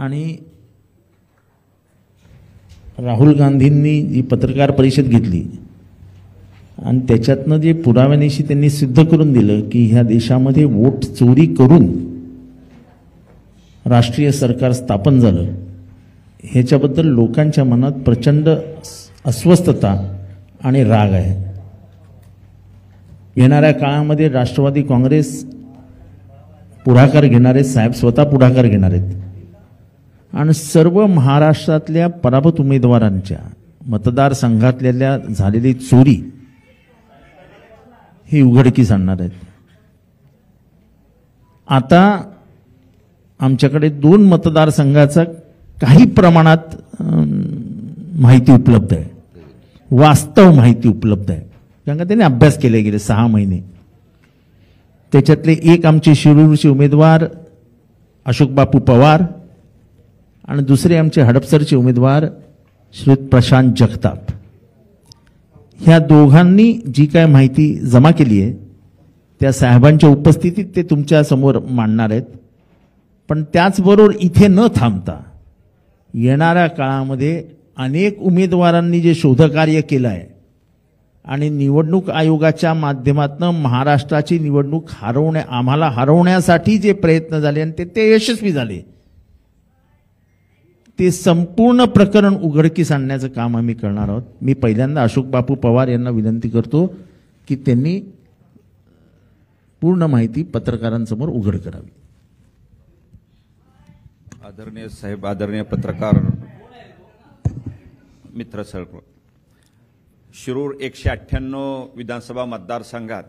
आणि राहुल गांधींनी जी पत्रकार परिषद घेतली आणि त्याच्यातनं जे पुराव्यानिशी त्यांनी सिद्ध करून दिलं की ह्या देशामध्ये वोट चोरी करून राष्ट्रीय सरकार स्थापन झालं, ह्याच्याबद्दल लोकांच्या मनात प्रचंड अस्वस्थता आणि राग आहे. येणाऱ्या काळामध्ये राष्ट्रवादी काँग्रेस पुढाकार घेणार आहेत, साहेब स्वतः पुढाकार घेणार आहेत आणि सर्व महाराष्ट्रातल्या पराभूत उमेदवारांच्या मतदारसंघातल्या झालेली चोरी ही उघडकीस आणणार आहेत. आता आमच्याकडे 2 मतदारसंघाचा काही प्रमाणात माहिती उपलब्ध आहे, वास्तव माहिती उपलब्ध आहे, कारण का त्याने अभ्यास केले गेले 6 महिने. त्याच्यातले एक आमचे शिरूरचे उमेदवार अशोक बापू पवार आणि दुसरे आमचे हडपसरचे उमेदवार श्री प्रशांत जगताप, ह्या दोघांनी जी काय माहिती जमा केली आहे त्या साहेबांच्या उपस्थितीत ते तुमच्या समोर मांडणार आहेत. पण त्याचबरोबर इथे न थांबता येणाऱ्या काळामध्ये अनेक उमेदवारांनी जे शोधकार्य केलं आहे आणि निवडणूक आयोगाच्या माध्यमातून महाराष्ट्राची निवडणूक आम्हाला हरवण्यासाठी जे प्रयत्न झाले आणि ते यशस्वी झाले, ते संपूर्ण प्रकरण उघडकीस आणण्याचं काम आम्ही करणार आहोत. मी पहिल्यांदा अशोक बापू पवार यांना विनंती करतो की त्यांनी पूर्ण माहिती पत्रकारांसमोर उघड करावी. आदरणीय साहेब, आदरणीय पत्रकार मित्र सर्व, शिरूर 198 विधानसभा मतदारसंघात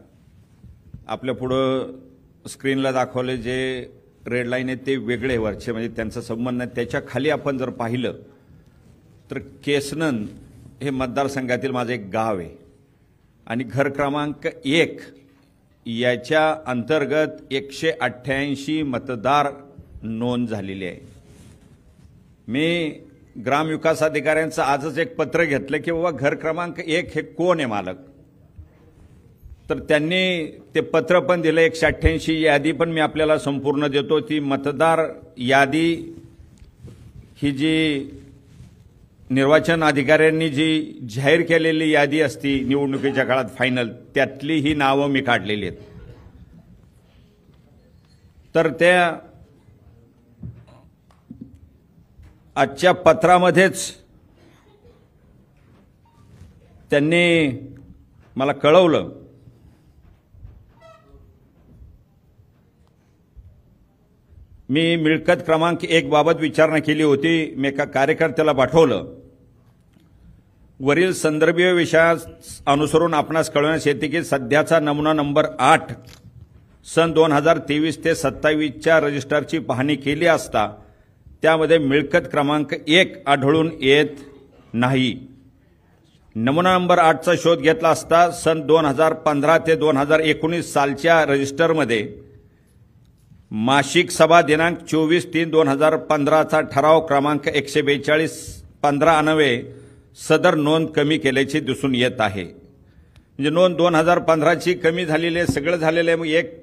आपल्या पुढं स्क्रीनला दाखवले जे रेड लाईन आहे ते वेगळे वरचे, म्हणजे त्यांचा संबंध नाही. त्याच्या खाली आपण जर पाहिलं तर केसनन हे मतदारसंघातील माझं एक गाव आहे आणि घर क्रमांक 1 याच्या अंतर्गत 188 मतदार नोंद झालेली आहे. मी ग्रामविकास अधिकाऱ्यांचं आजच एक पत्र घेतलं की बाबा घर क्रमांक 1 हे कोण आहे मालक, तर त्यांनी ते पत्र पण दिलं. 188 यादी पण मी आपल्याला संपूर्ण देतो. ती मतदार यादी ही जी निर्वाचन अधिकाऱ्यांनी जी जाहीर केलेली यादी असती निवडणुकीच्या काळात फायनल, त्यातली ही नावं मी काढलेली आहेत. तर त्या आजच्या पत्रामध्येच त्यांनी मला कळवलं मी मिळकत क्रमांक 1 बाबत विचारणा केली होती. मी एका कार्यकर्त्याला पाठवलं. वरील संदर्भीय विषयास अनुसरून आपणास कळवण्यास येते की सध्याचा नमुना नंबर 8 सन 2023 ते 27च्या रजिस्टरची पाहणी केली असता त्यामध्ये मिळकत क्रमांक 1 आढळून येत नाही. नमुना नंबर 8चा शोध घेतला असता सन 2015 ते 2019 सालच्या रजिस्टरमध्ये मासिक सभा दिनांक 24/3/2015चा ठराव क्रमांक 142 15 अन्वये सदर नोंद कमी केल्याची दिसून येत आहे. म्हणजे नोंद 2015ची कमी झालेली आहे, सगळं झालेलं आहे. मग एक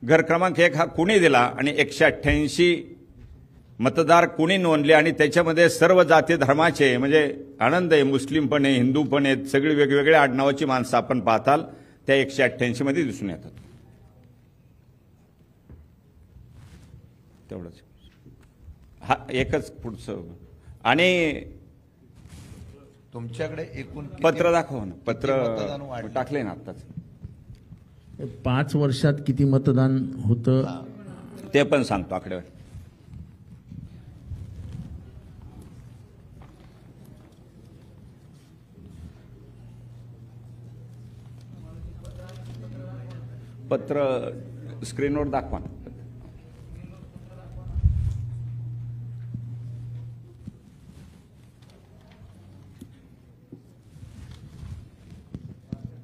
घर क्रमांक 1 हा कुणी दिला आणि 188 मतदार कुणी नोंदले आणि त्याच्यामध्ये सर्व जाती धर्माचे, म्हणजे आनंद आहे, मुस्लिम पण आहे, हिंदू पण आहेत, सगळी वेगवेगळ्या आडनावाची माणसं आपण पाहताल त्या 188 मध्ये दिसून येतात. तेवढंच. हा एकच पुढचं. आणि तुमच्याकडे एकूण पत्र दाखवा ना, पत्र टाकले ना आत्ताच. 5 वर्षात किती मतदान होतं ते पण सांगतो आकडेवारी. पत्र स्क्रीनवर दाखवा ना.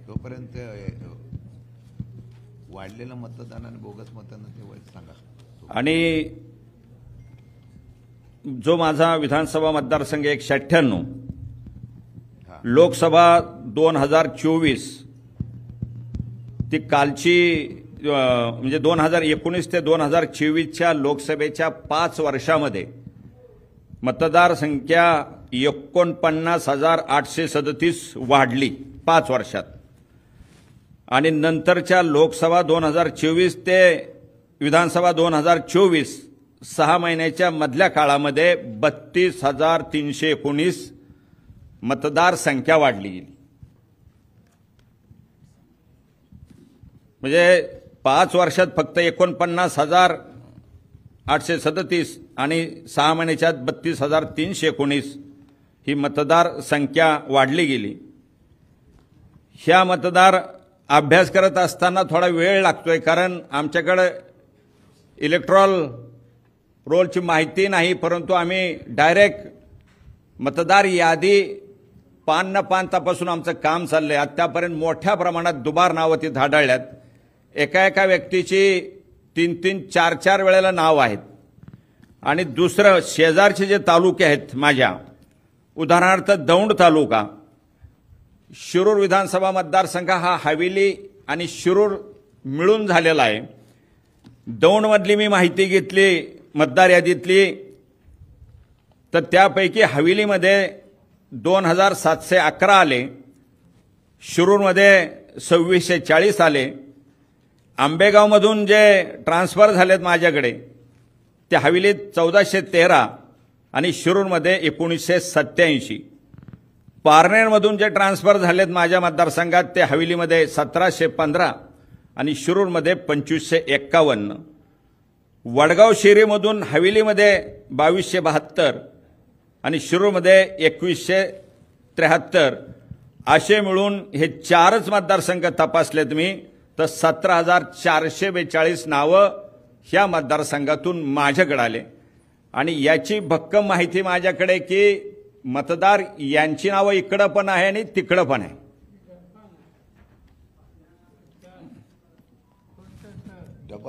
तोपर्यंत वाढलेलं मतदान आणि बोगस मतदान ते सांगा. आणि जो माझा विधानसभा मतदारसंघ 198, लोकसभा 2024 ती कालची म्हणजे 2019 ते 2024च्या लोकसभेच्या 5 वर्षामध्ये मतदार संख्या 49,837 वाढली 5 वर्षात. आणि नंतरच्या लोकसभा 2024 ते विधानसभा 2024 6 महिन्याच्या मधल्या काळामध्ये 32,319 मतदार संख्या वाढली गेली. म्हणजे 5 वर्षात फक्त 49,837 आणि 6 महिन्याच्यात 32,319 ही मतदार संख्या वाढली गेली. ह्या मतदार अभ्यास करत असताना थोडा वेळ लागतोय, कारण आमच्याकडे इलेक्ट्रॉल रोलची माहिती नाही, परंतु आम्ही डायरेक्ट मतदार यादी पान न पान तपासून आमचं काम चाललंय. आतापर्यंत मोठ्या प्रमाणात दुबार नावं ती धाडाळल्यात. एका व्यक्तीची 3-3, 4-4 वेळेला नाव आहेत. आणि दुसरं, शेजारचे जे तालुके आहेत माझ्या, उदाहरणार्थ दौंड तालुका, शिरूर विधानसभा मतदारसंघ हा हवेली आणि शिरूर मिळून झालेला आहे. दौंडमधली मी माहिती घेतली मतदार यादीतली, तर त्यापैकी हवेलीमध्ये 2,711 आले, शिरूरमध्ये 2,640 आले. आंबेगावमधून जे ट्रान्सफर झालेत माझ्याकडे ते हवेलीत 1,413 आणि शिरूरमध्ये 1,987. पारनेरमधून जे ट्रान्सफर झालेत माझ्या मतदारसंघात ते हवेलीमध्ये 1,715 आणि शिरूरमध्ये 2,551. वडगाव शेरीमधून हवेलीमध्ये 2,272 आणि शिरूरमध्ये 2,173. असे मिळून हे 4च मतदारसंघ तपासलेत मी, तर 17,442 नावं ह्या मतदारसंघातून माझ्याकडे आले. आणि याची भक्कम माहिती माझ्याकडे की मतदार यांची नावं इकडं पण आहे आणि तिकडं पण आहे.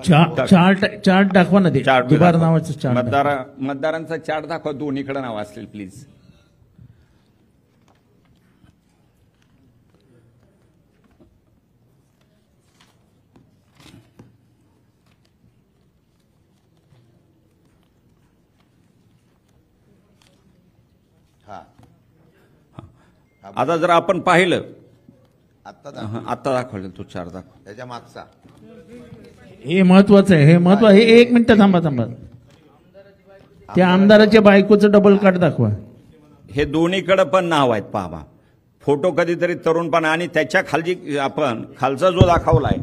चार्ट दाखवा ना, ते दुबार नावाचं चार्ट. मतदारांचा चार्ट दाखवा, दोन्हीकडे नाव असलेलं प्लीज. आता जर आपण पाहिलं, आता दाखवलं तो चार दाखव, त्याच्या मागचा हे महत्वाचं आहे. हे महत्वाचं. हे 1 मिनिट थांबा. त्या आमदाराच्या बायकोचं डबल कार्ड दाखवा. हे दोन्हीकडे पण नाव आहेत पहा. फोटो कधीतरी तरुणपणा आणि त्याच्या खालची आपण खालचा जो दाखवलाय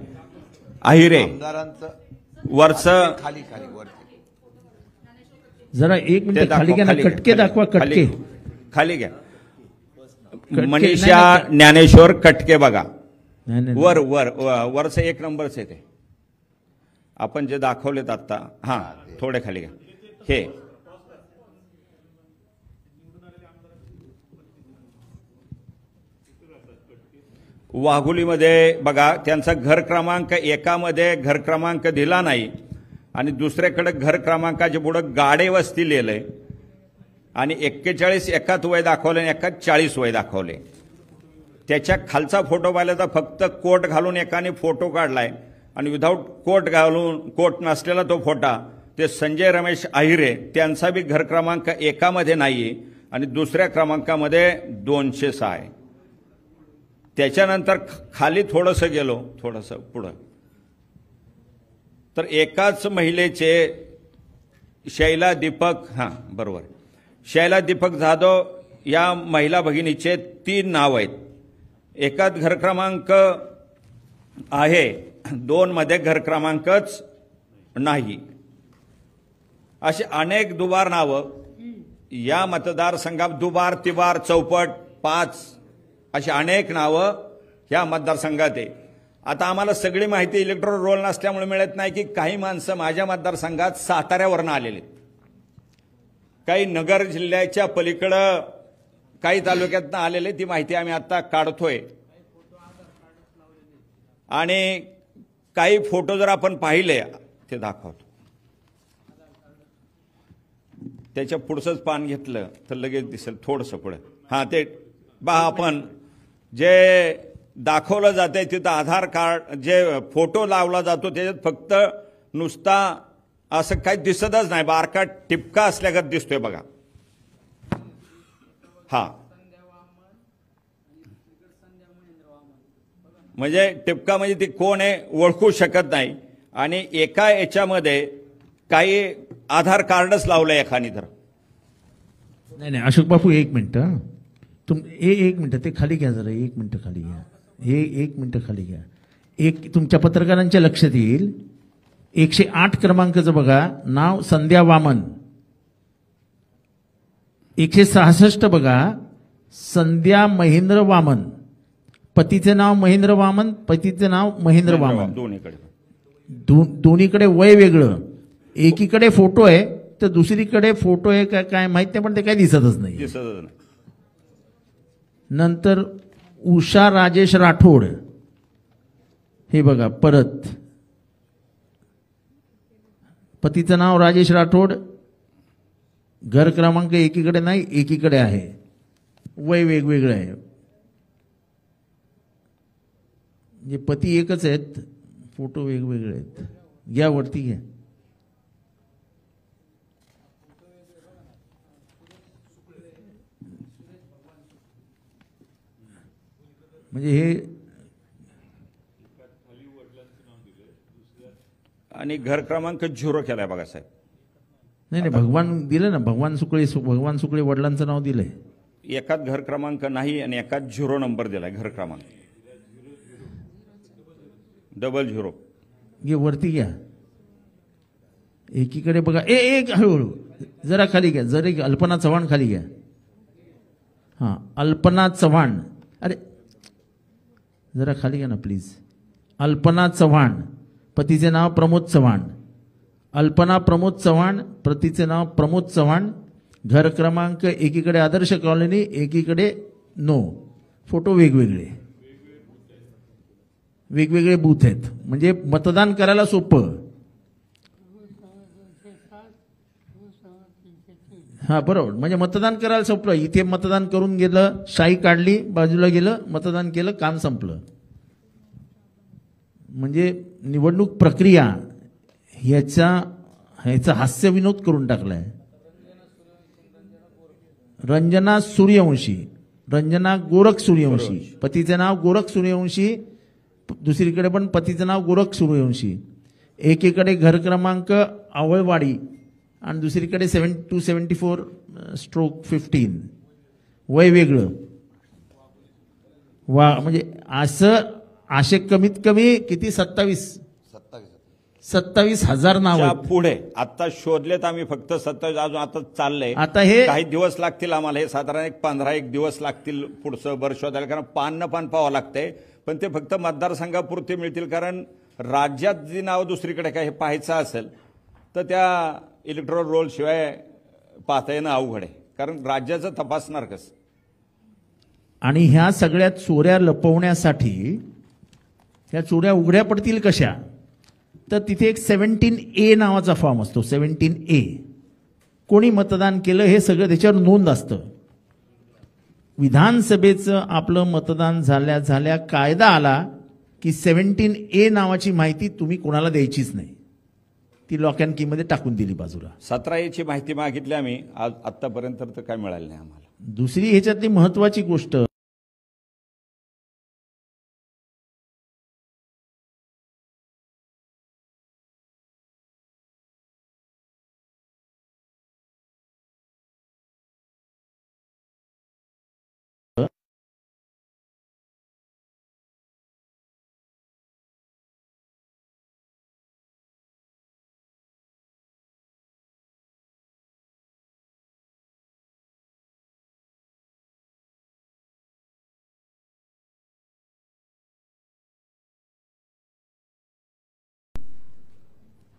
आहिरे आमदारांचं वरचं खाली वरती जरा 1 मिनिट खाली घ्या ना. कटके दाखवा. कटके खाली घ्या. मनीषा ज्ञानेश्वर कटके बघा. वर वर वरचं 1 नंबरच आहे ते आपण जे दाखवलेत आता. हा, थोडे खाली घ्या. हे वाघोलीमध्ये बघा, त्यांचा घर क्रमांक 1 मध्ये घर क्रमांक दिला नाही आणि दुसऱ्याकडे घर क्रमांकाच्या पुढे गाडे वस्ती लिहिलंय आणि 41 एकात वय दाखवले आणि एकात 40 वय दाखवले. त्याच्या खालचा फोटो पाहिला तर फक्त कोट घालून एकाने फोटो काढलाय आणि विदाऊट कोट घालून, कोट नसलेला तो फोटा, ते संजय रमेश आहिरे, त्यांचा बी घर क्रमांक 1 मध्ये नाहीये आणि दुसऱ्या क्रमांकामध्ये 206 आहे. त्याच्यानंतर खाली थोडंसं गेलो, थोडंसं पुढं, तर एकाच महिलेचे शैला दीपक, बरोबर, शैला दीपक जाधव या महिला भगिनीचे 3 नाव आहेत. एकात घर क्रमांक आहे, 2 मध्ये घर क्रमांकच नाही. अशी अनेक दुबार नावं या मतदारसंघात, दुबार, तिबार, चौपट, 5 अशी अनेक नावं ह्या मतदारसंघात आहे. आता आम्हाला सगळी माहिती इलेक्ट्रॉल रोल नसल्यामुळे मिळत नाही की काही माणसं माझ्या मतदारसंघात साताऱ्यावरनं आलेले, काही नगर जिल्ह्याच्या पलीकडं काही तालुक्यातनं आलेले. ती माहिती आम्ही आता काढतोय. आणि काही फोटो जर आपण पाहिले ते दाखवतो. त्याच्या पुढचंच पान घेतलं तर लगेच दिसेल थोडंसं पुढे. ते बा, आपण जे दाखवलं जातंय तिथं आधार कार्ड जे फोटो लावला जातो त्याच्यात फक्त नुसता असं काही दिसतच नाही, बारका टिपका असल्यागत दिसतोय बघा. हा म्हणजे टिपका म्हणजे ती कोण आहे ओळखू शकत नाही. आणि एका याच्यामध्ये काही आधार कार्डच लावलंय एखादी तर. नाही नाही अशोक बापू एक मिनिट, एक मिनिट ते खाली घ्या जरा, एक मिनिट खाली घ्या, हे एक मिनिट खाली घ्या. एक तुमच्या पत्रकारांच्या लक्षात येईल 108 क्रमांकाचं बघा, नाव संध्या वामन. 166 बघा, संध्या महेंद्र वामन, पतीचे नाव महेंद्र वामन, पतीचे नाव महेंद्र वामन. दोन्हीकडे वय वेगळं, एकीकडे फोटो आहे तर दुसरीकडे फोटो आहे काय माहित नाही, पण ते काय दिसतच नाही. नंतर उषा राजेश राठोड, हे बघा परत पतीचं नाव राजेश राठोड, घर क्रमांक एकीकडे नाही एकीकडे आहे, वय वेगवेगळं आहे. म्हणजे पती एकच आहेत, फोटो वेगवेगळे आहेत. घ्या वरती घ्या. म्हणजे हे आणि घर क्रमांक 0 केलाय बघा साहेब. नाही नाही भगवान दिलं ना, भगवान सुकळे वडिलांचं नाव दिलंय. एकाच घर क्रमांक नाही आणि एकाच 0 नंबर दिलाय घर क्रमांक, 00. घे वरती घ्या. एकीकडे बघा, एक हळूहळू जरा खाली घ्या, जरा अल्पना चव्हाण खाली घ्या. हा अल्पना चव्हाण, अरे जरा खाली घ्या ना प्लीज. अल्पना चव्हाण, पतीचे नाव प्रमोद चव्हाण. अल्पना प्रमोद चव्हाण, पतीचे नाव प्रमोद चव्हाण. घर क्रमांक एकीकडे आदर्श कॉलनी, एकीकडे नो. फोटो वेगवेगळे, वेगवेगळे बूथ आहेत. म्हणजे मतदान करायला सोपं. हा बरोबर, म्हणजे मतदान करायला सोपं. इथे मतदान करून गेलं, शाई काढली, बाजूला गेलं, मतदान केलं, काम संपलं. म्हणजे निवडणूक प्रक्रिया ह्याचा हास्य विनोद करून टाकलाय. रंजना सूर्यवंशी, रंजना गोरख सूर्यवंशी, पतीचे नाव गोरख सूर्यवंशी, दुसरीकडे पण पतीचं नाव गोरख सूर्यवंशी. एकीकडे घर क्रमांक आवळवाडी आणि दुसरीकडे 274/15. वय वेगळं. वा म्हणजे असं असे कमीत कमी किती 27,000 नाव पुढे आता शोधलेत आम्ही फक्त 27. अजून आता चाललंय. आता हे काही दिवस लागतील आम्हाला, हे साधारण 15 दिवस लागतील पुढचं वर्ष शोधायला, कारण पान पाहावं लागतंय. पण ते फक्त मतदारसंघापुरते मिळतील, कारण राज्यात जी नाव दुसरीकडे काय हे पाहायचं असेल तर त्या इलेक्ट्रॉल रोल शिवाय पाहता येणं अवघड आहे, कारण राज्याचं तपासणार कसं. आणि ह्या सगळ्या चोऱ्या लपवण्यासाठी ह्या चोऱ्या उघड्या पडतील कशा, तर तिथे एक 17A नावाचा फॉर्म असतो. 17A कोणी मतदान केलं हे सगळं त्याच्यावर नोंद असतं. विधानसभेचं आपलं मतदान झाल्या कायदा आला की 17A नावाची माहिती तुम्ही कोणाला द्यायचीच नाही, ती लॉक अँड की मध्ये टाकून दिली बाजूला. 17A माहिती मागितली आम्ही, आतापर्यंत तर काय मिळालं नाही आम्हाला. दुसरी ह्याच्यातली महत्वाची गोष्ट,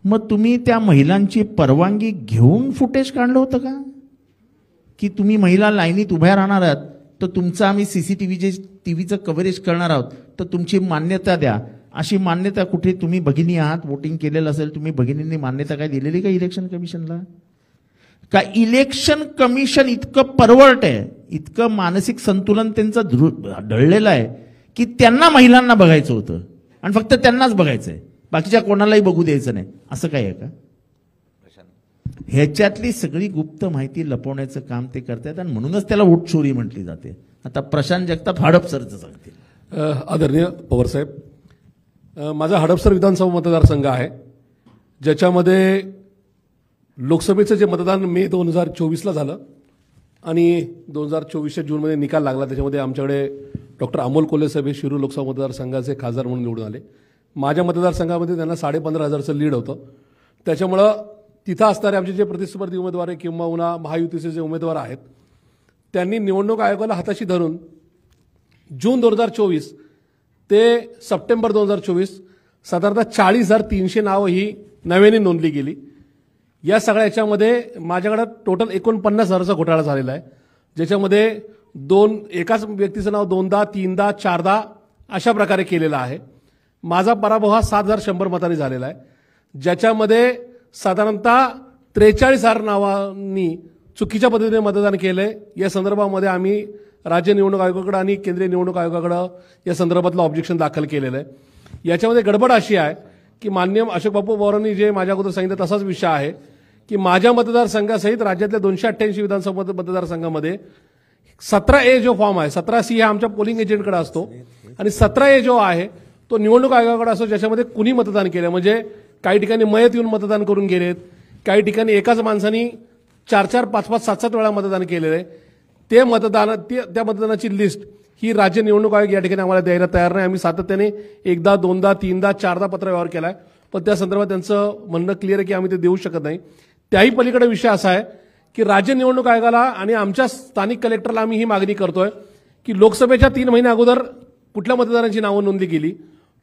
मग तुम्ही त्या महिलांची परवानगी घेऊन फुटेज काढलं होतं का, की तुम्ही महिला लाईनीत उभ्या राहणार आहात तर तुमचं आम्ही टीव्हीचं कव्हरेज करणार आहोत तर तुमची मान्यता द्या. अशी मान्यता कुठे, तुम्ही भगिनी आहात, वोटिंग केलेलं असेल, तुम्ही भगिनींनी मान्यता काय दिलेली का इलेक्शन कमिशनला? का इलेक्शन कमिशन इतकं परवर्ट आहे, इतकं मानसिक संतुलन त्यांचं ढळलेलं आहे की त्यांना महिलांना बघायचं होतं आणि फक्त त्यांनाच बघायचंय, बाकीच्या कोणालाही बघू द्यायचं नाही, असं काय आहे का? ह्याच्यातली सगळी गुप्त माहिती लपवण्याचं काम ते करतात आणि म्हणूनच त्याला वोट चोरी म्हटली जाते. आता प्रशांत जगताप हडपसरचं सांगतील. आदरणीय पवारसाहेब, माझा हडपसर विधानसभा मतदारसंघ आहे, ज्याच्यामध्ये लोकसभेचं जे मतदान मे 2024ला झालं आणि 2024च्या जूनमध्ये निकाल लागला. त्याच्यामध्ये आमच्याकडे डॉक्टर अमोल कोल्हे साहेब हे शिरूर लोकसभा मतदारसंघाचे खासदार म्हणून निवडून आले. माझ्या मतदारसंघामध्ये त्यांना 15,500चं लीड होतं. त्याच्यामुळं तिथं असणारे आमचे जे प्रतिस्पर्धी उमेदवार आहे किंवा महायुतीचे जे उमेदवार आहेत, त्यांनी निवडणूक आयोगाला हाताशी धरून जून 2024 ते सप्टेंबर 2024 साधारणतः 40,300 नावं ही नव्याने नोंदली गेली. या सगळ्या याच्यामध्ये माझ्याकडे टोटल 49,000चा घोटाळा झालेला आहे, ज्याच्यामध्ये एकाच व्यक्तीचं नाव 2दा 3दा 4दा अशा प्रकारे केलेलं आहे. माझा पराभव हा 7,100 मतांनी झालेला आहे, ज्याच्यामध्ये साधारणतः 43,000 नावांनी चुकीच्या पद्धतीने मतदान केलंय. या संदर्भामध्ये आम्ही राज्य निवडणूक आयोगाकडे आणि केंद्रीय निवडणूक आयोगाकडे या संदर्भातलं ऑब्जेक्शन दाखल केलेलं आहे. याच्यामध्ये गडबड अशी आहे की माननीय अशोक बापू पवारांनी जे माझ्या अगोदर सांगितलं तसाच विषय आहे की माझ्या मतदारसंघासहित राज्यातल्या 288 विधानसभा मतदारसंघामध्ये 17A जो फॉर्म आहे, 17C हा आमच्या पोलिंग एजंटकडे असतो आणि 17A जो आहे तो निवडणूक आयोगाकडे असतो, ज्याच्यामध्ये कुणी मतदान केलं. म्हणजे काही ठिकाणी मयत येऊन मतदान करून गेलेत, काही ठिकाणी एकाच माणसानी 4-4, 5-5, 7-7 वेळा मतदान केलेलं आहे. त्या मतदानाची लिस्ट ही राज्य निवडणूक आयोग या ठिकाणी आम्हाला द्यायला तयार नाही. आम्ही सातत्याने 1दा 2दा 3दा 4दा पत्रव्यवहार केला आहे, पण त्या संदर्भात त्यांचं म्हणणं क्लिअर आहे की आम्ही ते देऊ शकत नाही. त्याही पलीकडे विषय असा आहे की राज्य निवडणूक आयोगाला आणि आमच्या स्थानिक कलेक्टरला आम्ही ही मागणी करतोय की लोकसभेच्या 3 महिने अगोदर कुठल्या मतदारांची नावं नोंदली गेली,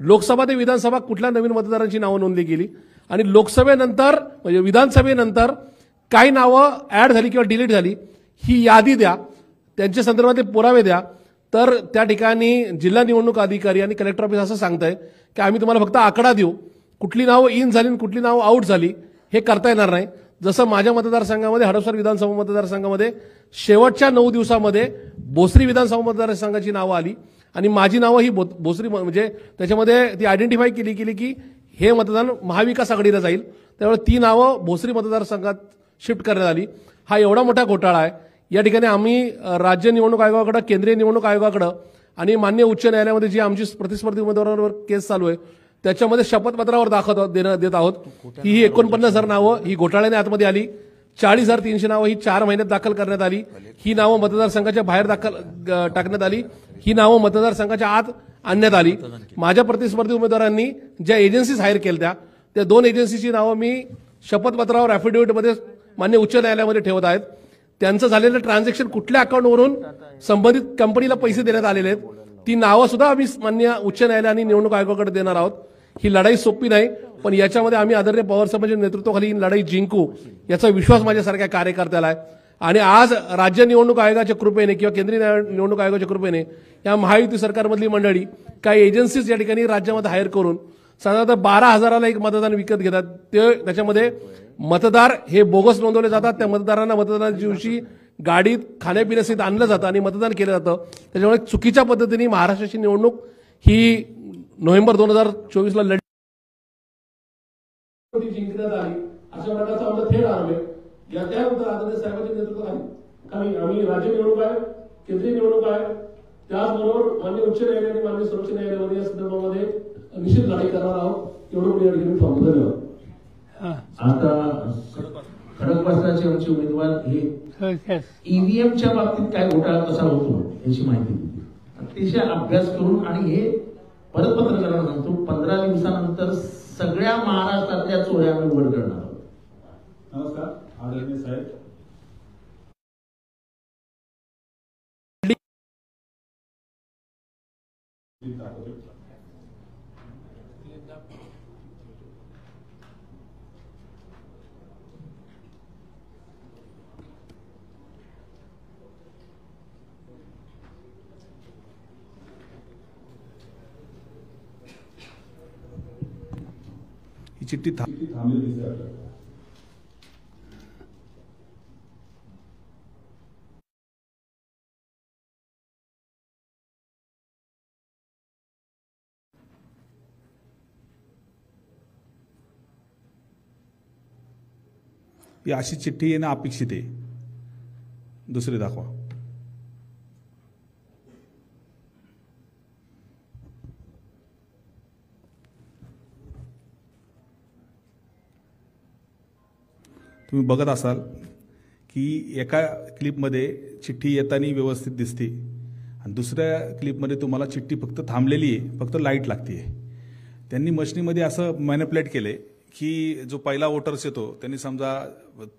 लोकसभा ते विधानसभा कुठल्या नवीन मतदारांची नावं नोंदली गेली आणि लोकसभेनंतर म्हणजे विधानसभेनंतर काही नावं ऍड झाली किंवा डिलीट झाली ही यादी द्या, त्यांच्या संदर्भातले पुरावे द्या. तर त्या ठिकाणी जिल्हा निवडणूक अधिकारी आणि कलेक्टर ऑफिस असं सांगतंय की आम्ही तुम्हाला फक्त आकडा देऊ, कुठली नावं इन झाली आणि कुठली नावं आऊट झाली हे करता येणार नाही. जसं माझ्या मतदारसंघामध्ये हडपसर विधानसभा मतदारसंघामध्ये शेवटच्या 9 दिवसामध्ये भोसरी विधानसभा मतदारसंघाची नावं आली आणि माझी नावं ही भोसरी म्हणजे त्याच्यामध्ये ती आयडेंटिफाय केली की हे मतदान महाविकास आघाडीला जाईल, त्यामुळे ती नावं भोसरी मतदारसंघात शिफ्ट करण्यात आली. हा एवढा मोठा घोटाळा आहे. या ठिकाणी आम्ही राज्य निवडणूक आयोगाकडे, केंद्रीय निवडणूक आयोगाकडे आणि मान्य उच्च न्यायालयामध्ये जी आमची प्रतिस्पर्धी उमेदवारांवर केस चालू आहे त्याच्यामध्ये शपथपत्रावर देत आहोत ही 49,000 नावं ही घोटाळ्याने आतमध्ये आली. 40,300 नावं ही 4 महिन्यात दाखल करण्यात आली. ही नावं मतदारसंघाच्या बाहेर टाकण्यात आली. ही नावं मतदारसंघाच्या आत आणण्यात आली. माझ्या प्रतिस्पर्धी उमेदवारांनी ज्या एजन्सीज हायर केल्या त्या 2 एजन्सीची नावं मी शपथपत्रावर ॲफिडेव्हिटमध्ये मान्य उच्च न्यायालयामध्ये ठेवत आहेत. त्यांचं झालेलं ट्रान्झॅक्शन कुठल्या अकाउंटवरून संबंधित कंपनीला पैसे देण्यात आलेले आहेत ती नावं सुद्धा आम्ही मान्य उच्च न्यायालय आणि निवडणूक आयोगाकडे देणार आहोत. ही लढाई सोपी नाही, पण याच्यामध्ये आम्ही आदरणीय पवारसाहेबांच्या नेतृत्वाखाली ही लढाई जिंकू याचा विश्वास माझ्यासारख्या कार्यकर्त्याला आहे. आणि आज राज्य निवडणूक आयोगाच्या कृपेने किंवा केंद्रीय निवडणूक आयोगाच्या कृपेने या महायुती सरकारमधली मंडळी काही एजन्सीज या ठिकाणी राज्यामध्ये हायर करून साधारणतः 12,000ला एक मतदान विकत घेतात. त्याच्यामध्ये मतदार हे बोगस नोंदवले जातात. त्या मतदारांना मतदानाच्या दिवशी गाडीत खाण्यापिण्यासहित आणलं जातं आणि मतदान केलं जातं. त्याच्यामुळे चुकीच्या पद्धतीने महाराष्ट्राची निवडणूक ही नोव्हेंबर 2024ला जिंकण्यात आली. अशा प्रकारचा आमचा थेट आरोप आहे. त्यानंतर आदरणीय साहेबांच्या नेतृत्वाखाली आम्ही राज्य निवडणूक आयोग, केंद्रीय निवडणूक आयोग, त्याचबरोबर मान्य उच्च न्यायालय आणि मान्य सर्वोच्च न्यायालयामध्ये या संदर्भामध्ये निश्चित लढाई करणार आहोत. एवढं या ठिकाणी थांबतो. धन्यवाद. आता खडकवासलाचे आमचे उमेदवार हे ईव्हीएमच्या बाबतीत काय घोटाळा कसा होतो याची माहिती दिली. अतिशय अभ्यास करून आणि हे परत पत्रकारांना सांगतो 15 दिवसानंतर सगळ्या महाराष्ट्रातल्या चोऱ्या आम्ही उघड करणार आहोत. नमस्कार आदरणीय साहेब. ही चिठ्ठी थांबलेली दिसते आपल्याला. की अशी चिठ्ठी येणं अपेक्षित आहे. दुसरी दाखवा. तुम्ही बघत असाल की एका क्लिपमध्ये चिठ्ठी येताना व्यवस्थित दिसते आणि दुसऱ्या क्लिपमध्ये तुम्हाला चिठ्ठी फक्त थांबलेली आहे, फक्त लाईट लागते. त्यांनी मशिनीमध्ये असं मॅनिप्युलेट केले की जो पहिला वोटर्स येतो त्यांनी समजा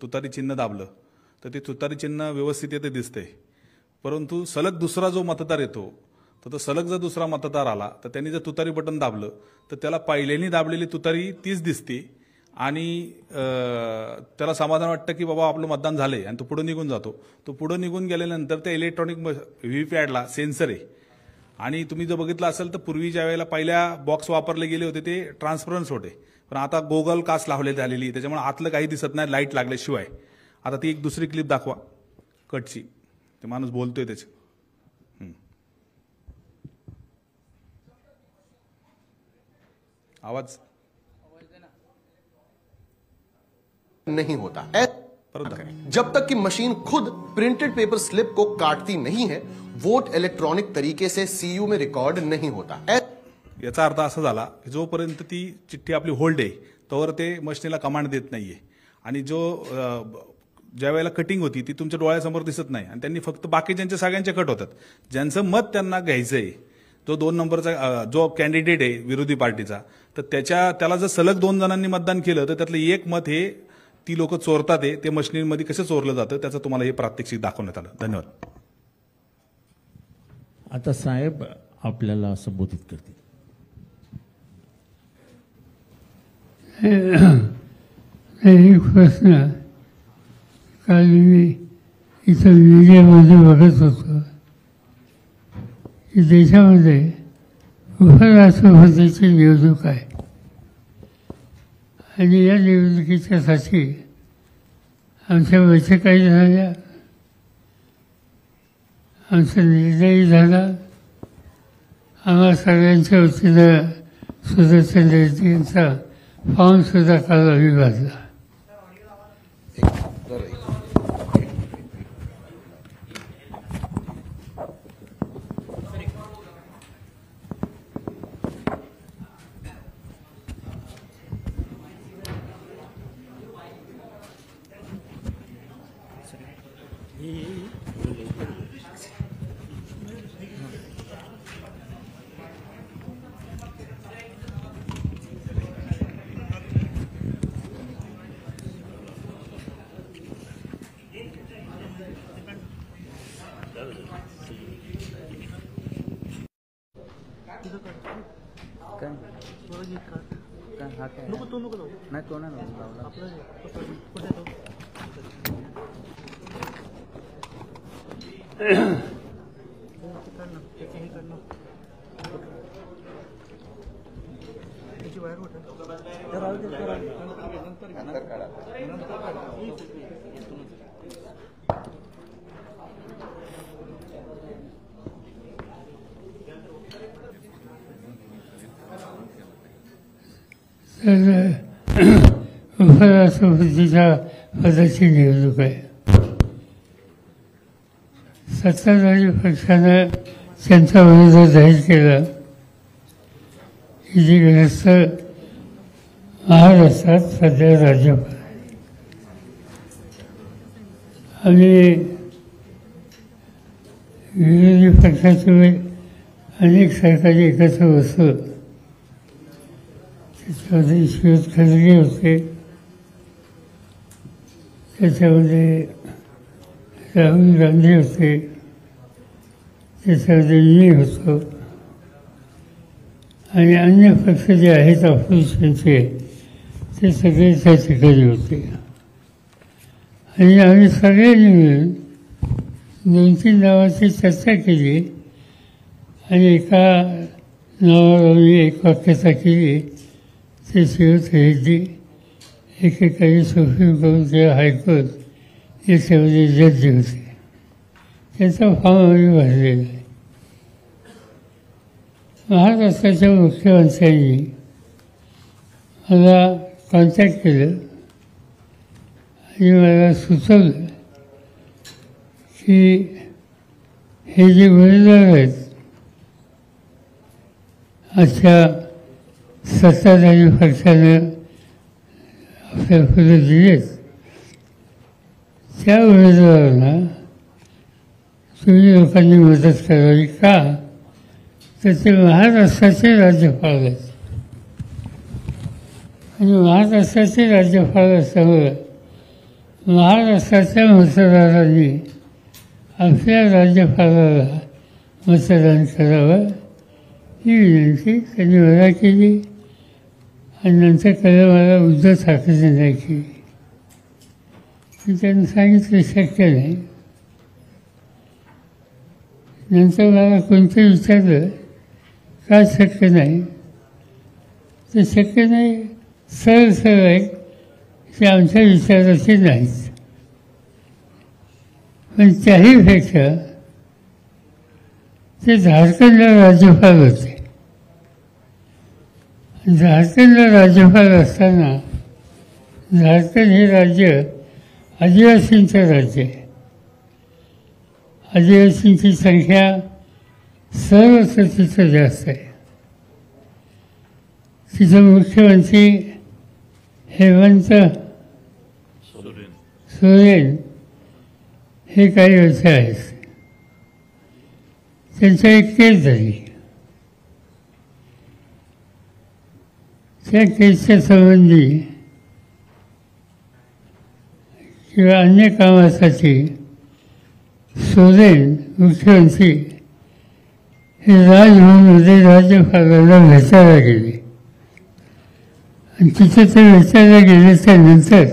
तुतारी चिन्ह दाबलं तर ते तुतारी चिन्ह व्यवस्थित येते दिसते, परंतु सलग दुसरा जो मतदार येतो तर तो सलग जर दुसरा मतदार आला तर त्यांनी जर तुतारी बटन दाबलं तर त्याला पहिल्यानी दाबलेली तुतारी तीच दिसते आणि त्याला समाधान वाटतं की बाबा आपलं मतदान झालंय आणि तो पुढे निघून जातो. तो पुढे निघून गेल्यानंतर त्या इलेक्ट्रॉनिक व्हीव्हीपॅडला सेन्सर आहे आणि तुम्ही जर बघितलं असेल तर पूर्वी ज्या वेळेला पहिल्या बॉक्स वापरले गेले होते ते ट्रान्सपरन्स होते, पण आता गोगल कास्ट लावले झालेली त्याच्यामुळे आतलं काही दिसत नाही लाईट लागल्याशिवाय. आता ती एक दुसरी क्लिप दाखवा कटची, ते माणूस बोलतोय त्याचे. आवाज नहीं होता जब तक कि मशीन खुद प्रिंटेड पेपर स्लिप को काटती नहीं है, वोट इलेक्ट्रॉनिक तरीके से सीयू में रिकॉर्ड नहीं होता. याचा अर्थ असा झाला की जोपर्यंत ती चिठ्ठी आपली होल्ड आहे तोवर ते मशीनला कमांड देत नाहीये आणि जो ज्या वेळेला कटिंग होती ती तुमच्या डोळ्यासमोर दिसत नाही आणि त्यांनी फक्त बाकीच्यांच्या सगळ्यांचे कट होतात. ज्यांचं मत त्यांना घ्यायचंय जो 2 नंबरचा जो कॅन्डिडेट आहे विरोधी पार्टीचा, तर त्याला जर सलग 2 जणांनी मतदान केलं तर त्यातलं एक मत हे ती लोक चोरतात. ते मशिनीमध्ये कसं चोरलं जातं त्याचं तुम्हाला हे प्रात्यक्षिक दाखवण्यात आलं. धन्यवाद. आता साहेब आपल्याला संबोधित करतील. एक प्रश्न काल मी इथं मीडियामध्ये बघत होतो की देशामध्ये उपराष्ट्रपतीची निवडणूक आहे आणि या निवडणुकीच्यासाठी आमच्या बैठकाही झाल्या, आमचा निर्णयही झाला. आम्हा सगळ्यांच्या वतीनं सुदर्शन रेड्डी यांचा फॉर्म सुद्धा काल आम्ही भरला. उपराष्ट्रपतीच्या पदाची निवडणूक आहे. सत्ताधारी पक्षानं त्यांच्या विरोधात जाहीर केलं की जी ग्रस्त महाराष्ट्रात सध्या राज्यपाल आहे. आम्ही विरोधी पक्षाचे अनेक सरकारी एकत्र बसलो, त्याच्यामध्ये शिवत खडगे होते, त्याच्यामध्ये राहुल गांधी होते, त्याच्यामध्ये मी होतो आणि अन्य पक्ष जे आहेत ऑपोजिशनचे ते सगळे त्या ठिकाणी होते. आणि आम्ही सगळ्यांनी मिळून 2-3 नावाची चर्चा केली आणि एका नावावर आम्ही एक वाक्यता केली. ते शिवत रेड्डी एकेकाळी सुप्रीम कोर्ट किंवा हायकोर्ट याच्यामध्ये जज होते. त्याचा फॉर्म आम्ही भरलेला आहे. महाराष्ट्राच्या मुख्यमंत्र्यांनी मला कॉन्टॅक्ट केलं त्यांनी मला सुचवलं की हे जे उमेदवार आहेत अशा सत्ताधारी पक्षानं आपल्या पुढे दिलेत, त्या उमेदवारांना तुम्ही लोकांनी मदत करावी. का तर ते महाराष्ट्राचे राज्यपाल आहेत आणि महाराष्ट्राचे राज्यपाल असल्यामुळे महाराष्ट्राच्या मतदारांनी आपल्या राज्यपालाला मतदान करावं ही विनंती त्यांनी मला केली आणि नंतर कळलं मला उद्धव ठाकरेंनी नाही केली. मी त्यांनी सांगितलं शक्य नाही. नंतर मला कोणतं विचारलं का शक्य नाही, तर शक्य नाही सरळ सरळ आहे की आमच्या विचाराचे नाहीच. पण त्याहीपेक्षा ते झारखंडला राज्यपाल होते. झारखंडला राज्यपाल असताना झारखंड हे राज्य आदिवासींचं राज्य आहे. आदिवासींची संख्या सर्वत्र तिथं जास्त आहे. तिथं मुख्यमंत्री हेमंत सोरेन हे काही वर्ष आहेत. त्यांच्या एक केस झाली. त्या केसच्या संबंधी किंवा अन्य कामासाठी सोरेन मुख्यमंत्री हे राजभवनमध्ये राज्यपालाला भेटायला गेले आणि तिथे ते भेटायला गेल्याच्यानंतर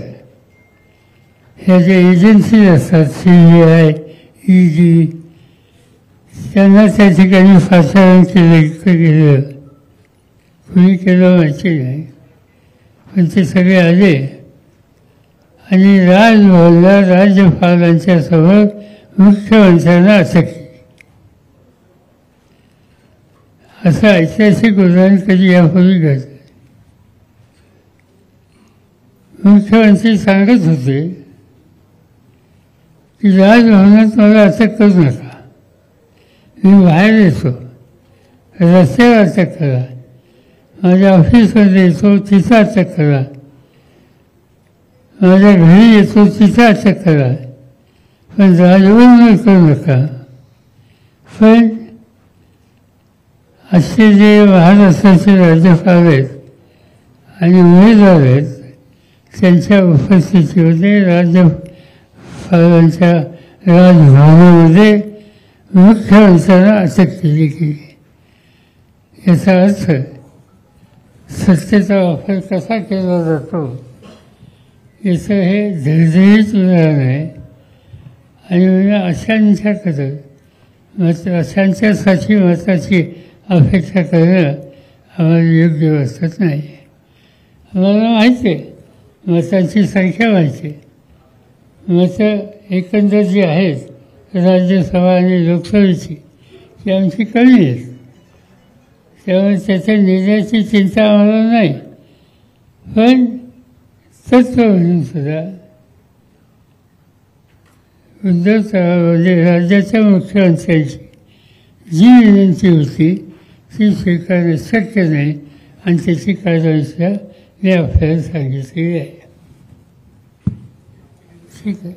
ह्या ज्या एजन्सी असतात CBI, ED त्यांना त्या ठिकाणी पाचारण केलं. कुणी केलं माहिती नाही, पण ते सगळे आले आणि राजभवनला राज्यपालांच्या समोर मुख्यमंत्र्यांना अटक केली. असं ऐतिहासिक उदाहरण कधी यापूर्वी घडलं. मुख्यमंत्री सांगत होते की राजभवनात मला अटक करू नका, मी बाहेर येतो, रस्त्यावर अटक करा, माझ्या ऑफिसमध्ये येतो तिथं अटक करा, माझ्या घरी येतो तिथं अटक करा, पण राजभवनावर करू नका. पण असे जे महाराष्ट्राचे राज्यपाल आहेत आणि उमेदवार आहेत त्यांच्या उपस्थितीमध्ये राज्यपालांच्या राजभवनामध्ये मुख्यमंत्र्यांना अटक केली गेली. याचा अर्थ सत्तेचा वापर कसा केला जातो याचं हे धडधडीत उदाहरण आहे. आणि म्हणजे अशांच्याकडं अशांच्यासाठी मताची अपेक्षा करणं आम्हाला योग्य वाटत नाही. आम्हाला माहिती आहे मतांची संख्या माहिती आहे. मतं एकंदर जी आहेत राज्यसभा आणि लोकसभेची ती आमची कमी आहेत. त्यामुळे त्याच्या निर्णयाची चिंता आम्हाला नाही. पण तत्व म्हणून सुद्धा उद्धव म्हणजे राज्याच्या मुख्यमंत्र्यांची जी विनंती होती ती स्वीकारणं शक्य नाही आणि त्याची कार्यवाहीसुद्धा मी आपल्याला सांगितलेली आहे. ठीक आहे.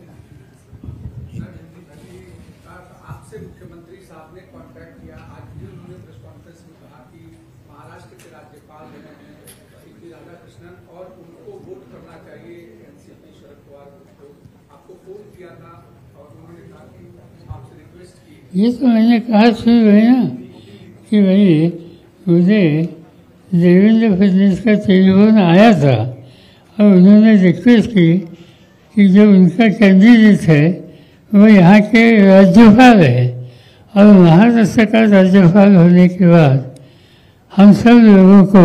आपसे मुख्यमंत्री साहब ने कॉन्टैक्ट किया. आज भी उन्होंने प्रेस कॉन्फ्रेंस में कहा कि महाराष्ट्र के राज्यपाल सीपी राधाकृष्णन और उनको वोट करना चाहिए एनसीपी शरद पवार को. आपको फोन किया था और उन्होंने कहा कि आपसे रिक्वेस्ट की. ये तो मैंने कहा शुरू है ना कि भाई मुझे देवेंद्र फडणवीस का टेलीफोन आया था और उन्होंने रिक्वेस्ट की कि जो उनका कैंडिडेट है वो यहाँ के राज्यपाल है और महाराष्ट्र का राज्यपाल होने के बाद हम सब लोगों को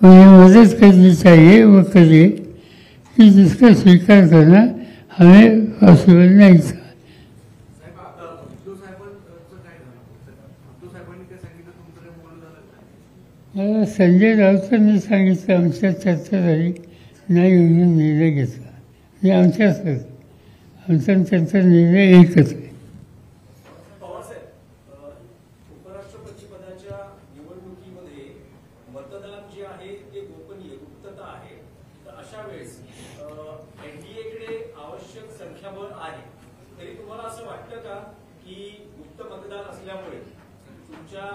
उन्हें मदद करनी चाहिए. वो करिए कि जिसका स्वीकार करना हमें पॉसिबल नहीं था. मला संजय राऊतांनी सांगितलं आमच्या चर्चा झाली नाही म्हणून निर्णय घेतला. हे आमच्याच आमचा आणि त्यांचा निर्णय एकच आहे. उपराष्ट्रपती पदाच्या निवडणुकीमध्ये मतदान जे आहे ते गोपनीय गुप्तता आहे. तर अशा वेळेस एनडीएकडे आवश्यक संख्याबळ आहे, तरी तुम्हाला असं वाटतं का की गुप्त मतदान असल्यामुळे तुमच्या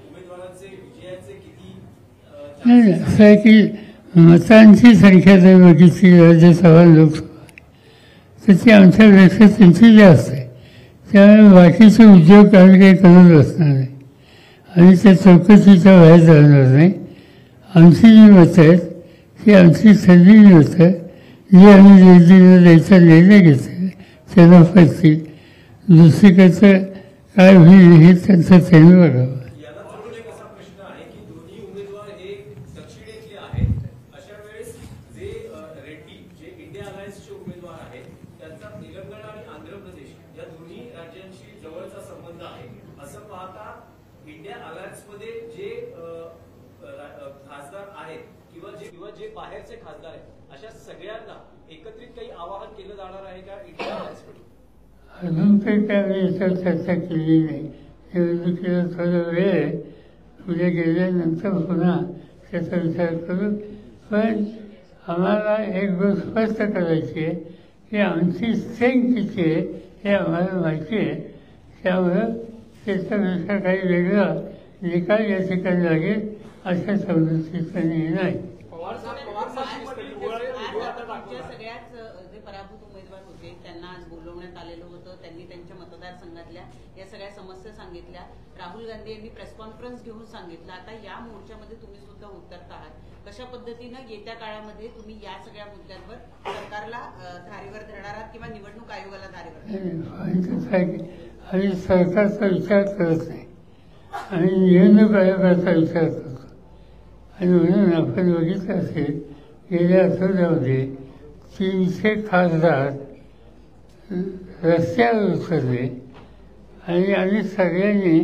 उमेदवारांचे विजयाचे किती नाही, असं आहे की मतांची संख्या जर बघितली राज्यसभा लोकसभा तर ती आमच्यापेक्षा त्यांची जास्त आहे. त्यामुळे बाकीचे उद्योग आम्ही काही करत बसणार नाही आणि त्या चौकशीच्या बाहेर जाणार नाही. आमची जी मतं आहेत ही आमची ठरलेली मतं आहे, जी आम्ही दिल्लीला द्यायचा निर्णय घेतला त्यांना पडतील. दुसरीकडचं काय होईल हे त्यांचं त्यांनी बघावं. याला जोडून एक असा प्रश्न आहे की दोन्ही उमेदवार हे दक्षिणेतले आहेत. अशा वेळेस जे रेड्डी जे इंडिया अलायन्सचे उमेदवार आहेत त्यांचा तेलंगणा आणि आंध्र प्रदेश या दोन्ही राज्यांशी जवळचा संबंध आहे. असं पाहता इंडिया अलायन्समध्ये जे खासदार आहेत किंवा जे बाहेरचे खासदार आहेत अशा सगळ्यांना एकत्रित काही आवाहन केलं जाणार आहे का इंडिया अलायन्सकडून? अजून काही त्यावेळी याच्यावर चर्चा केली नाही. निवडणुकीला थोडा वेळ आहे, पुढे गेल्यानंतर पुन्हा त्याचा विचार करू. पण आम्हाला एक गोष्ट स्पष्ट करायची आहे की आमची स्ट्रेंथ किती आहे हे आम्हाला माहिती आहे. त्यामुळं त्याच्यापेक्षा काही वेगळा निकाल या ठिकाणी लागेल अशा सवलतीचा निर्णय आहे. सगळ्याच जे पराभूत उमेदवार होते त्यांना आज बोलवण्यात आलेलं होतं. त्यांनी त्यांच्या मतदारसंघातल्या या सगळ्या समस्या सांगितल्या. राहुल गांधी यांनी प्रेस कॉन्फरन्स घेऊन सांगितलं. आता या मोर्चामध्ये तुम्ही सुद्धा उतरत आहात. कशा पद्धतीनं येत्या काळामध्ये तुम्ही या सगळ्या मुद्द्यांवर सरकारला धारेवर धरणार आहात किंवा निवडणूक आयोगाला धारेवर? आम्ही सरकारचा विचार करत नाही, आम्ही निवडणूक आयोगाचा विचार करतो. आणि म्हणून आपण बघितलं असेल गेल्या आठवड्यामध्ये 300 खासदार रस्त्यावर उतरले आणि आम्ही सगळ्यांनी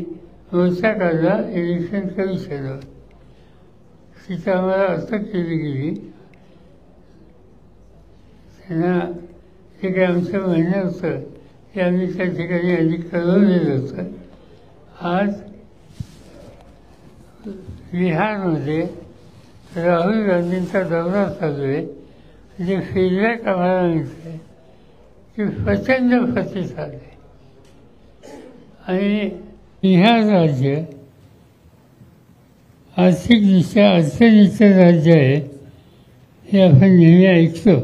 मोर्चा काढला इलेक्शन कमिशनवर. तिथं आम्हाला अटक केली गेली. त्यांना जे काही आमचं म्हणणं होतं ते आम्ही त्या ठिकाणी आधी कळवलेलं होतं. आज बिहारमध्ये राहुल गांधींचा दौरा चालू आहे. जे फीडबॅक आम्हाला मिळते की प्रचंड प्रतिसाद आहे. आणि बिहार राज्य आर्थिकदृष्ट्या अडचणीचं राज्य आहे हे आपण नेहमी ऐकतो.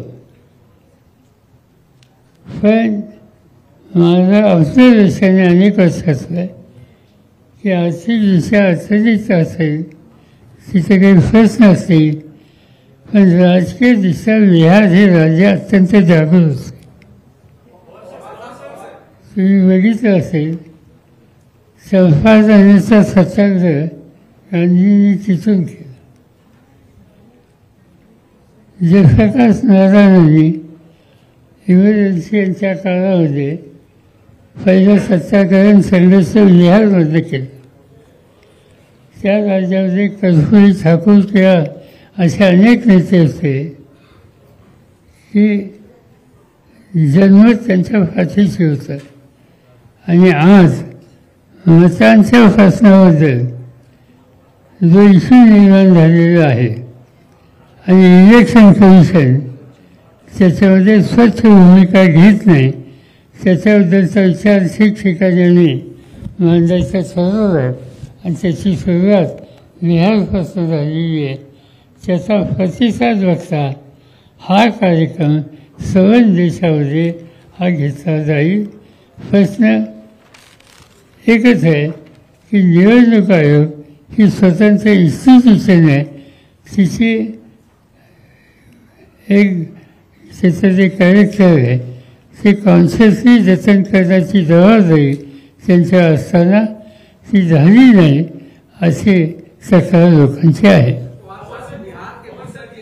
पण माझं ऑब्झर्वेशन अनेक वर्षाचं आहे की आर्थिकदृष्ट्या अडचणीचं असेल तिथे काही प्रश्न असतील, पण राजकीयदृष्ट्या बिहार हे राज्य अत्यंत जागृत आहे. तुम्ही बघितलं असेल चंपारणाचा सत्याग्रह गांधींनी तिथून केला. जयप्रकाश नारायणांनी इमर्जन्सीच्या काळामध्ये पहिलं सत्याग्रहण संघर्ष बिहारमध्ये केलं. त्या राज्यामध्ये कर्पूरी ठाकूर किंवा असे अनेक नेते होते की जन्मत त्यांच्या पाठीशी होतं. आणि आज मतांच्या प्रश्नाबद्दल जो इश्यू निर्माण झालेला आहे आणि इलेक्शन कमिशन त्याच्यामध्ये स्वच्छ भूमिका घेत नाही, त्याच्याबद्दलचा विचार ठिकठिकाणी मांडायचा ठरवला आहे. आणि त्याची सुरुवात बिहारपासून झालेली आहे. त्याचा प्रतिसाद बघता हा कार्यक्रम सर्व देशामध्ये हा घेतला जाईल. प्रश्न एकच आहे की निवडणूक आयोग ही स्वतंत्र इन्स्टिट्यूशन आहे. तिची एक त्याचं जे कॅरेक्टर आहे ते कॉन्शियसली जतन करण्याची जबाबदारी त्यांच्या असताना ती झाली नाही असे तक्रार लोकांची आहे. बिहार के मसले की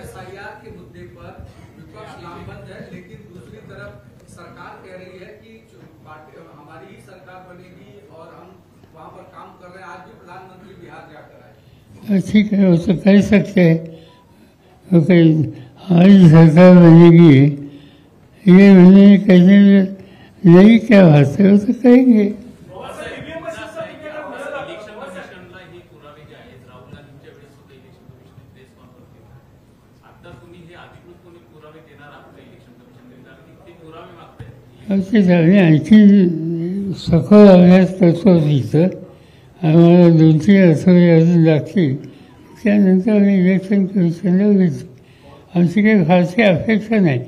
एसआईआर के मुद्दे पर विपक्ष लामबंद है, लेकिन दूसरी तरफ सरकार कह रही है कि हमारी ही सरकार बनेगी और हम वहां पर काम कर रहे हैं. आज भी प्रधानमंत्री बिहार जाकर आए. ठीक है, वो तो कह सकते हैं हमारी सरकार बनेगी ये उन्हें कहने नहीं क्या भाषा हो तो कहेंगे। आम्ही आणखी सखोल अभ्यास करतो तिथं, आम्हाला 2-3 आठवडे अजून लागतील, त्यानंतर आम्ही इलेक्शन कमिशनला भेटू. आमची काही फारशी अपेक्षा नाही,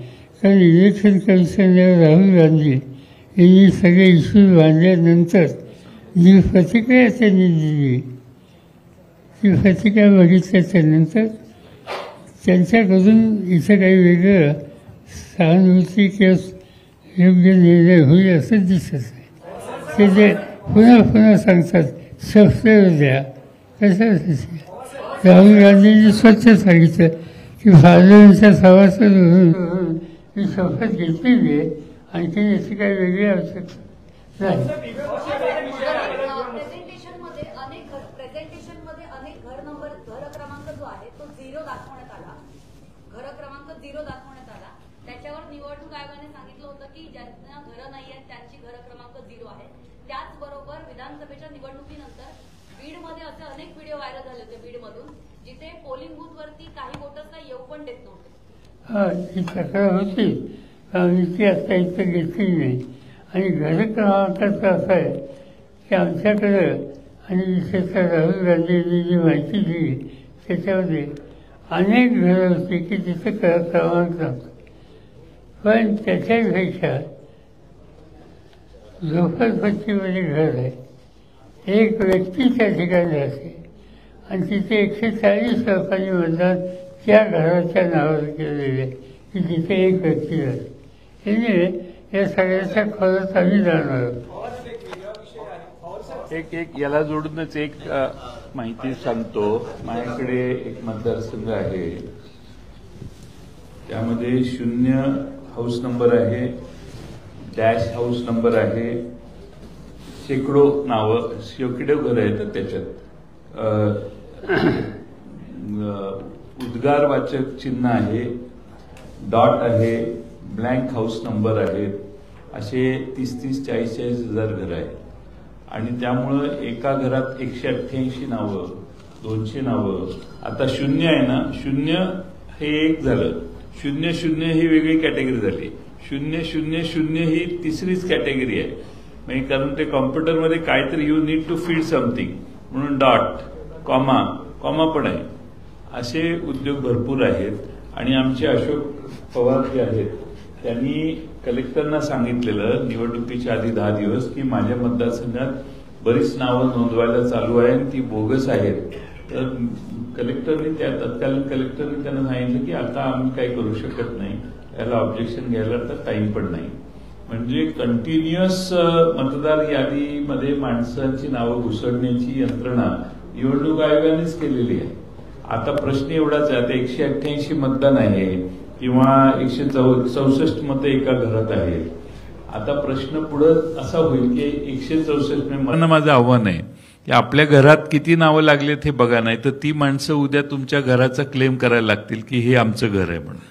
कारण इलेक्शन कमिशनला राहुल गांधी यांनी सगळे इश्यू मांडल्यानंतर जी प्रतिक्रिया त्यांनी दिली, ती प्रतिक्रिया बघितल्याच्यानंतर त्यांच्याकडून इथं काही वेगळं सहानुभूती किंवा योग्य निर्णय होईल असं दिसत नाही. ते जे पुन्हा पुन्हा सांगतात शस्त्र द्या, कशासाठी? राहुल गांधींनी स्वच्छ सांगितलं की भारताच्या सभासद म्हणून ही शपथ घेतलेली आहे, आणखी याची काही वेगळी आवश्यकता नाही. प्रेझेंटेशनमध्ये अनेक घर क्रमांक जो आहे तो 0 दाखवण्यात आला, घर क्रमांक 0 दाखवण्यात आला. त्याच्यावर निवडणूक आयोगाने सांगितलं होतं की ज्यांना घरं नाही आहेत त्यांची घर क्रमांक 0 आहे. त्याचबरोबर विधानसभेच्या निवडणुकीनंतर बीडमध्ये असे अनेक व्हिडिओ व्हायरल झाले होते बीडमधून, जिथे पोलिंग बूथवरती काही वोटर्सना येऊ पण देत नव्हते. ही तक्रार होती, आम्ही ती आता इथं घेतली नाही. आणि घर क्रमांकाचं असं आहे की आमच्याकडं आणि विशेषतः राहुल गांधींनी जी माहिती दिली त्याच्यामध्ये अनेक घरं होती की तिथं क्रमांक नव्हतं. पण त्याच्यापेक्षा झोपडपट्टीमध्ये घर आहे, एक व्यक्ती त्या ठिकाणी असते आणि तिथे 140 लोकांनी मतदान त्या घराच्या नावावर केलेले आहे की तिथे एक व्यक्ती असते. त्यामुळे या सगळ्याच्या खोलात आम्ही जाणार आहोत. एक याला जोडूनच एक माहिती सांगतो. माझ्याकडे एक मतदारसंघ आहे, त्यामध्ये 0 हाऊस नंबर आहे, डॅश हाऊस नंबर आहे, शेकडो नावं, शेकडो घर आहेत त्याच्यात. उद्गारवाचक चिन्ह आहे, डॉट आहे, ब्लँक हाऊस नंबर आहेत, असे 30-40 हजार घर आहेत. आणि त्यामुळं एका घरात 188 नावं, 200 नावं. आता 0 आहे ना, 0 हे एक झालं, 00 ही वेगळी कॅटेगरी झाली, 000 ही तिसरीच कॅटेगरी आहे. म्हणजे कारण ते कॉम्प्युटरमध्ये काहीतरी you need to feed something म्हणून डॉट, कॉमा पण आहे. असे उद्योग भरपूर आहेत. आणि आमचे अशोक पवार जे आहेत त्यांनी कलेक्टरना सांगितलेलं निवडणुकीच्या आधी 10 दिवस की माझ्या मतदारसंघात बरीच नावं नोंदवायला चालू आहे आणि ती बोगस आहेत. तर तत्कालीन कलेक्टरने त्यांना सांगितलं की आता आम्ही काही करू शकत नाही, याला ऑब्जेक्शन घ्यायला तर टाइम पण नाही. म्हणजे कंटिन्युअस मतदार यादीमध्ये माणसांची नावं घुसडण्याची यंत्रणा निवडणूक आयोगानेच केलेली आहे. आता प्रश्न एवढाच आहे, आता 188 मतदान आहे किंवा 164 मतं एका घरात आहेत. आता प्रश्न पुढे असा होईल की 164 माझं आव्हान आहे की आपल्या घरात किती नावं लागलेत हे बघा, नाही तर ती माणसं उद्या तुमच्या घराचा क्लेम करायला लागतील की हे आमचं घर आहे म्हणून.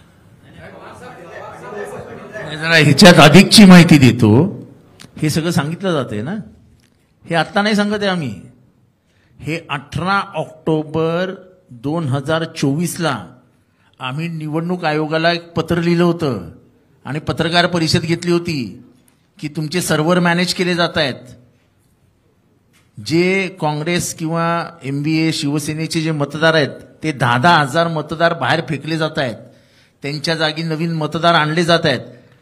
जरा ह्याच्यात अधिकची माहिती देतो. हे सगळं सांगितलं जातंय ना, हे आत्ता नाही सांगत आहे आम्ही. हे 18 ऑक्टोबर 2024ला आम्ही निवडणूक आयोगाला एक पत्र लिहिलं होतं आणि पत्रकार परिषद घेतली होती की तुमचे सर्व्हर मॅनेज केले जात आहेत. जे काँग्रेस किंवा MBA शिवसेनेचे जे मतदार आहेत ते 10-10 हजार मतदार बाहेर फेकले जात आहेत, त्यांच्या जागी नवीन मतदार आणले जात आहेत.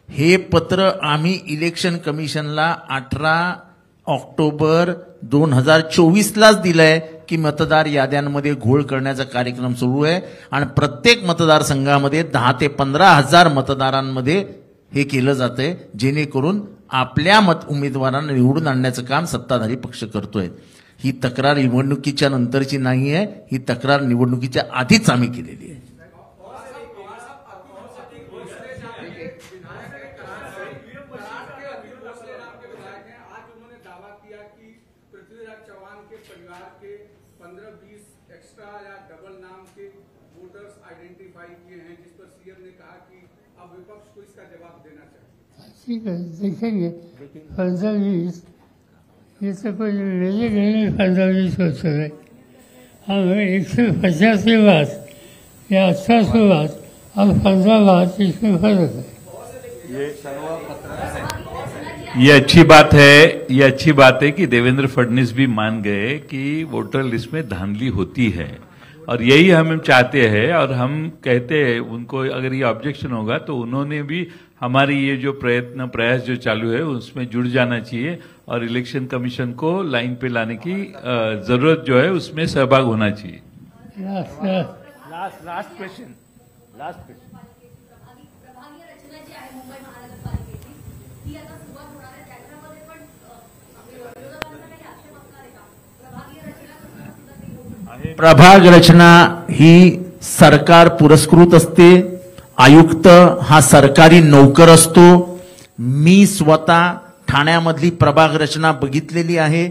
हे पत्र आम्ही इलेक्शन कमिशनला 18 ऑक्टोबर 2024लाच दिलंय की मतदार याद्यांमध्ये घोळ करण्याचा कार्यक्रम सुरू आहे आणि प्रत्येक मतदारसंघामध्ये 10 ते 15 हजार मतदारांमध्ये हे केलं जातंय, जेणेकरून आपल्या उमेदवारांना निवडून आणण्याचं काम सत्ताधारी पक्ष करतोय. ही तक्रार निवडणुकीच्या नंतरची नाही आहे, ही तक्रार निवडणुकीच्या आधीच आम्ही केलेली आहे. अब विपक्ष को इसका जवाब देना चाहिए। ठीक है, देखेंगे। फंजावीस ये तो कोई लेने देने फंजावीस हो सके। हम 150 बात या 88 बात और 15 बात इसमें फर्क है। ये अच्छी बात है कि देवेंद्र फडणवीस भी मान गए कि वोटर लिस्ट में धांधली होती है, और यही हम चाहते हैं। और हम कहते हैं उनको, अगर ये ऑब्जेक्शन होगा तो उन्होंने भी हमारी ये जो प्रयास जो चालू है उसमें जुड़ जाना चाहिए, और इलेक्शन कमीशन को लाइन पे लाने की जरूरत जो है उसमें सहभाग होना चाहिए। Last question. प्रभाग रचना ही सरकार पुरस्कृत असते। आयुक्त हा सरकारी नोकर असतो। मी स्वतः ठाण्यामधली प्रभाग रचना बघितलेली आहे।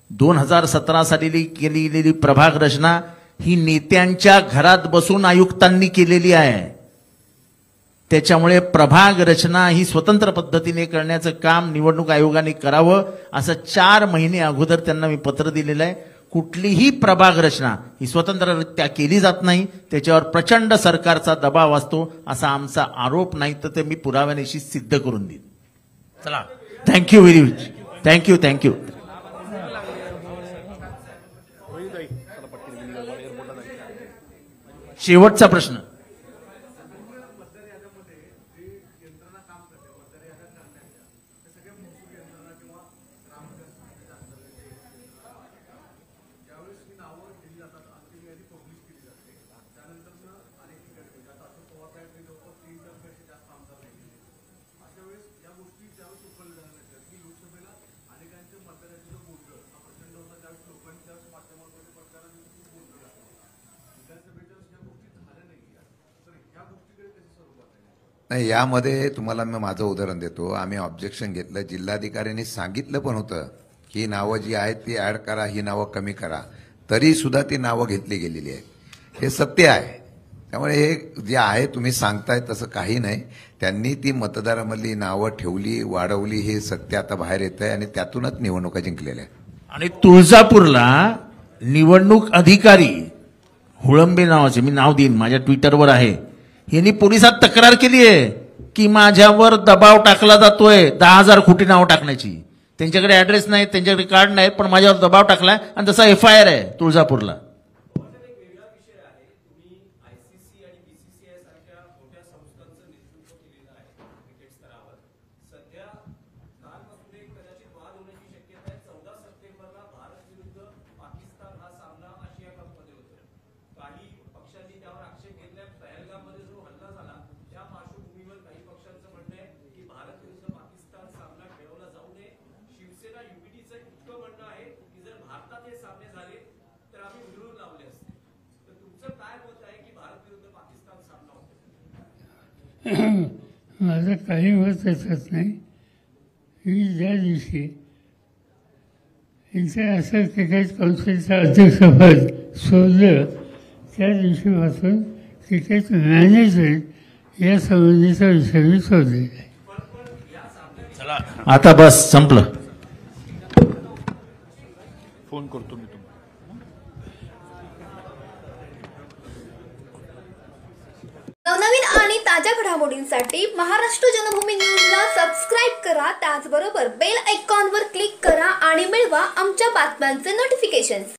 2017 साली केलेली प्रभाग रचना ही नेत्यांच्या घरात बसून आयुक्तांनी केलेली आहे। त्याच्यामुळे प्रभाग रचना ही स्वतंत्र पद्धतीने करण्याचं काम निवडणूक आयोगाने करावं असं 4 महिने अगोदर त्यांना मी पत्र दिलेलं आहे। कुठलीही प्रभाग रचना ही स्वतंत्ररित्या केली जात नाही, त्याच्यावर प्रचंड सरकारचा दबाव असतो असा आमचा आरोप नाही, तर ते मी पुराव्यानिशी सिद्ध करून देईन। चला, थँक्यू व्हेरी मच। थँक्यू। शेवटचा प्रश्न। नाही, यामध्ये तुम्हाला मी माझं उदाहरण देतो। आम्ही ऑब्जेक्शन घेतलं, जिल्हाधिकाऱ्यांनी सांगितलं पण होतं की ही नावं जी आहेत ती ऍड करा, ही नावं कमी करा, तरी सुद्धा ती नावं घेतली गेलेली आहेत। हे सत्य आहे। त्यामुळे हे जे आहे तुम्ही सांगताय तसं काही नाही। त्यांनी ती मतदारामधली नावं ठेवली, वाढवली, हे सत्य आता बाहेर येत आहे आणि त्यातूनच निवडणुका जिंकलेल्या आहेत। आणि तुळजापूरला निवडणूक अधिकारी हुळंबे नावाचे, मी नाव देईन, माझ्या ट्विटरवर आहे, यांनी पोलिसात तक्रार केली आहे की माझ्यावर दबाव टाकला जातोय 10,000 खोटी नावं टाकण्याची। त्यांच्याकडे ऍड्रेस नाही, त्यांच्याकडे कार्ड नाही, पण माझ्यावर दबाव टाकलाय आणि तसा FIR आहे तुळजापूरला। माझं काही मत असत नाही की ज्या दिवशी इंटरनॅशनल क्रिकेट काउन्सिलचं अध्यक्षपद सोडलं त्या दिवशीपासून क्रिकेट मॅनेजमेंट या संबंधीचा विषय मी सोडलेला आहे। आता बस संपलं। फोन करतो मी तुम्हाला। नवनवीन आणि ताज्या घडामोडींसाठी महाराष्ट्र जनभूमी न्यूजला सबस्क्राईब करा, त्याचबरोबर बेल आयकॉनवर क्लिक करा आणि मिळवा आमच्या बातम्यांचे नोटिफिकेशन्स।